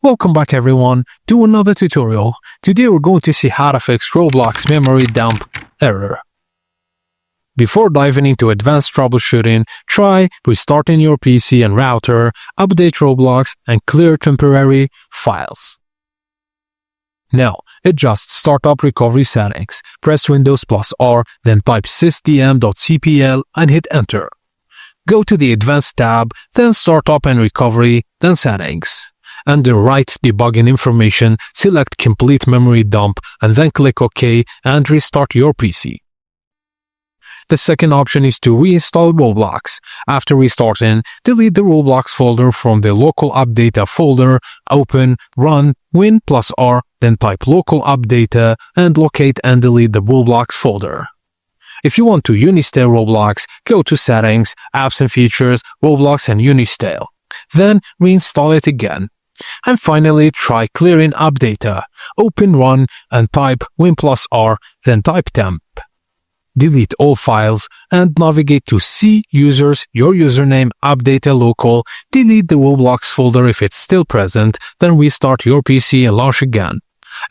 Welcome back everyone to another tutorial. Today we're going to see how to fix Roblox memory dump error. Before diving into advanced troubleshooting, try restarting your PC and router, update Roblox, and clear temporary files. Now, adjust Startup Recovery Settings. Press Windows plus R, then type sysdm.cpl and hit Enter. Go to the Advanced tab, then Startup and Recovery, then Settings. Under Write Debugging Information, select Complete Memory Dump and then click OK and restart your PC. The second option is to reinstall Roblox. After restarting, delete the Roblox folder from the Local App Data folder, open, run, Win plus R, then type Local App Data and locate and delete the Roblox folder. If you want to uninstall Roblox, go to Settings, Apps and Features, Roblox and Uninstall. Then reinstall it again. And finally, try clearing app data. Open Run and type Win plus R, then type temp. Delete all files and navigate to See Users, your username, App Data Local, delete the Roblox folder if it's still present, then restart your PC and launch again.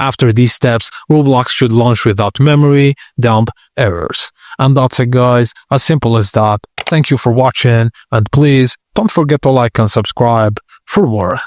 After these steps, Roblox should launch without memory dump errors. And that's it guys, as simple as that. Thank you for watching and please don't forget to like and subscribe for more.